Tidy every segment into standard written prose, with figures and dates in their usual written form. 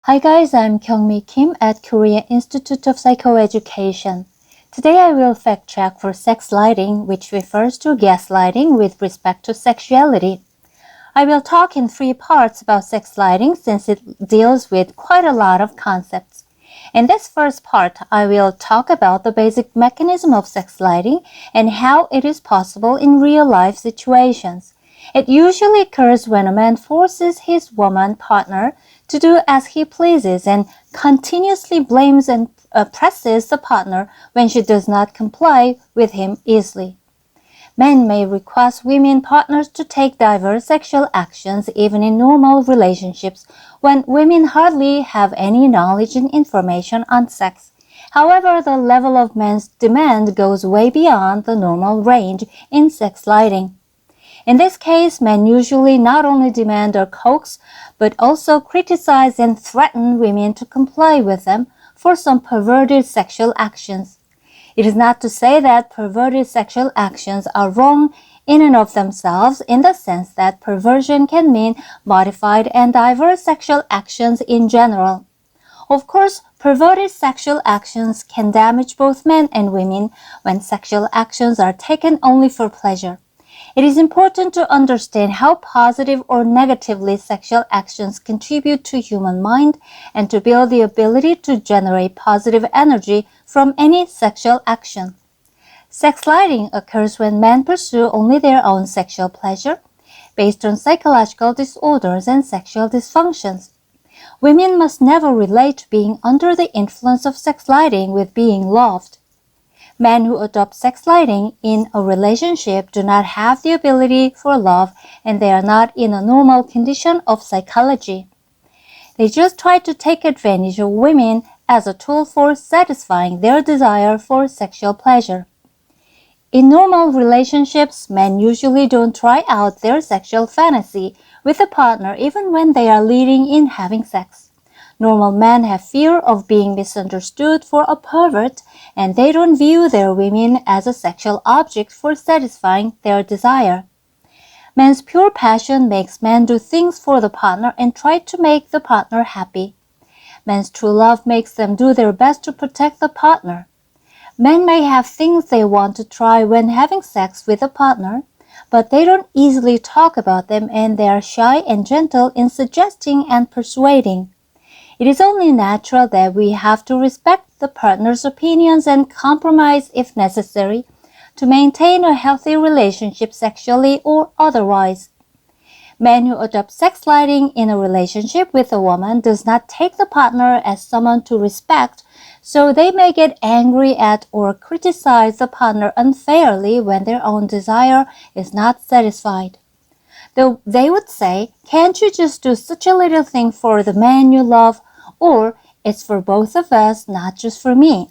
Hi guys, I'm Kyungmi Kim at Korea Institute of Psychoeducation. Today I will fact check for sex lighting, which refers to gaslighting with respect to sexuality. I will talk in 3 parts about sex lighting since it deals with quite a lot of concepts. In this first part, I will talk about the basic mechanism of sex lighting and how it is possible in real-life situations. It usually occurs when a man forces his woman partner to do as he pleases and continuously blames and presses the partner when she does not comply with him easily. Men may request women partners to take diverse sexual actions even in normal relationships when women hardly have any knowledge and information on sex. However, the level of men's demand goes way beyond the normal range in sex lighting. In this case, men usually not only demand or coax, but also criticize and threaten women to comply with them for some perverted sexual actions. It is not to say that perverted sexual actions are wrong in and of themselves in the sense that perversion can mean modified and diverse sexual actions in general. Of course, perverted sexual actions can damage both men and women when sexual actions are taken only for pleasure. It is important to understand how positive or negatively sexual actions contribute to human mind and to build the ability to generate positive energy from any sexual action. Sex lighting occurs when men pursue only their own sexual pleasure based on psychological disorders and sexual dysfunctions. Women must never relate to being under the influence of sex lighting with being loved. Men who adopt sex lighting in a relationship do not have the ability for love and they are not in a normal condition of psychology. They just try to take advantage of women as a tool for satisfying their desire for sexual pleasure. In normal relationships, men usually don't try out their sexual fantasy with a partner even when they are leading in having sex. Normal men have fear of being misunderstood for a pervert, and they don't view their women as a sexual object for satisfying their desire. Men's pure passion makes men do things for the partner and try to make the partner happy. Men's true love makes them do their best to protect the partner. Men may have things they want to try when having sex with a partner, but they don't easily talk about them and they are shy and gentle in suggesting and persuading. It is only natural that we have to respect the partner's opinions and compromise if necessary to maintain a healthy relationship sexually or otherwise. Men who adopt sex lighting in a relationship with a woman does not take the partner as someone to respect, so they may get angry at or criticize the partner unfairly when their own desire is not satisfied. Though they would say, "Can't you just do such a little thing for the man you love?" Or, "It's for both of us, not just for me."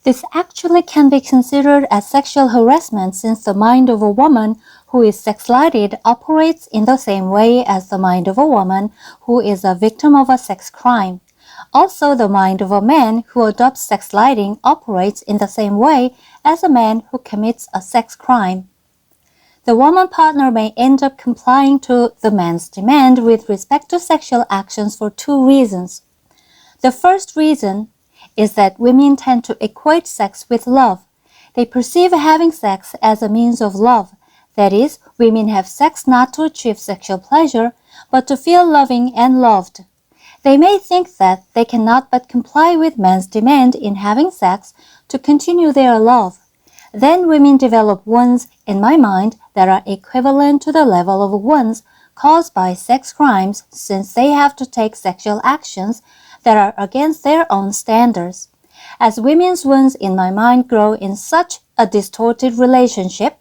This actually can be considered as sexual harassment since the mind of a woman who is sex-lighted operates in the same way as the mind of a woman who is a victim of a sex crime. Also, the mind of a man who adopts sex lighting operates in the same way as a man who commits a sex crime. The woman partner may end up complying to the man's demand with respect to sexual actions for 2 reasons. The first reason is that women tend to equate sex with love. They perceive having sex as a means of love. That is, women have sex not to achieve sexual pleasure, but to feel loving and loved. They may think that they cannot but comply with man's demand in having sex to continue their love. Then women develop wounds, in my mind, that are equivalent to the level of wounds caused by sex crimes since they have to take sexual actions that are against their own standards. As women's wounds, in my mind, grow in such a distorted relationship,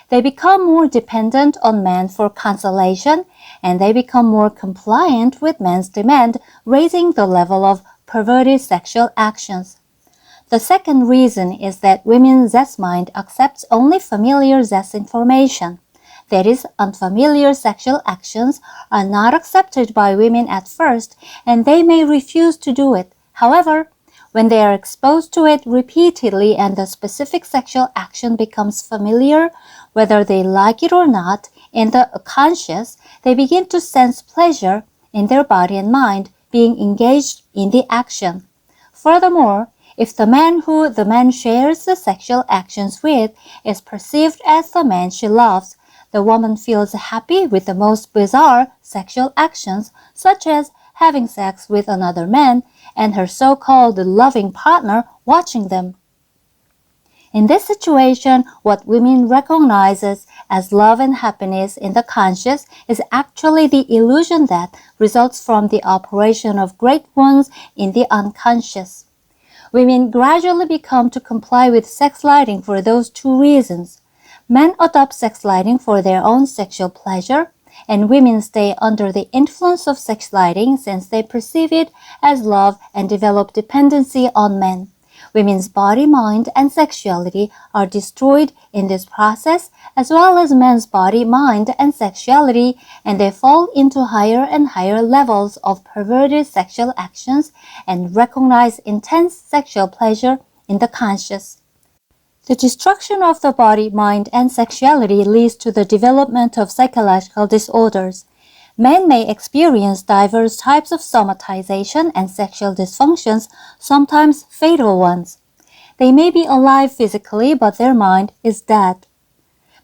they become more dependent on men for consolation and they become more compliant with men's demand, raising the level of perverted sexual actions. The second reason is that women's zest mind accepts only familiar zest information. That is, unfamiliar sexual actions are not accepted by women at first, and they may refuse to do it. However, when they are exposed to it repeatedly and the specific sexual action becomes familiar, whether they like it or not, in the conscious, they begin to sense pleasure in their body and mind, being engaged in the action. Furthermore, if the man who the man shares the sexual actions with is perceived as the man she loves, the woman feels happy with the most bizarre sexual actions, such as having sex with another man and her so-called loving partner watching them. In this situation, what women recognizes as love and happiness in the conscious is actually the illusion that results from the operation of great wounds in the unconscious. Women gradually become to comply with sex lighting for those two reasons. Men adopt sex lighting for their own sexual pleasure, and women stay under the influence of sex lighting since they perceive it as love and develop dependency on men. Women's body, mind, and sexuality are destroyed in this process, as well as men's body, mind, and sexuality, and they fall into higher and higher levels of perverted sexual actions and recognize intense sexual pleasure in the conscious. The destruction of the body, mind, and sexuality leads to the development of psychological disorders. Men may experience diverse types of somatization and sexual dysfunctions, sometimes fatal ones. They may be alive physically, but their mind is dead.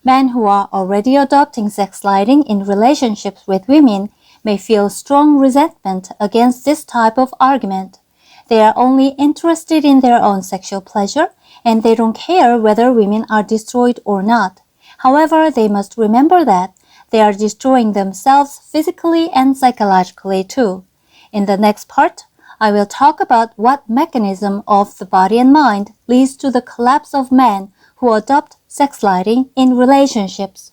Men who are already adopting sex lighting in relationships with women may feel strong resentment against this type of argument. They are only interested in their own sexual pleasure, and they don't care whether women are destroyed or not. However, they must remember that they are destroying themselves physically and psychologically too. In the next part, I will talk about what mechanism of the body and mind leads to the collapse of men who adopt sex lighting in relationships.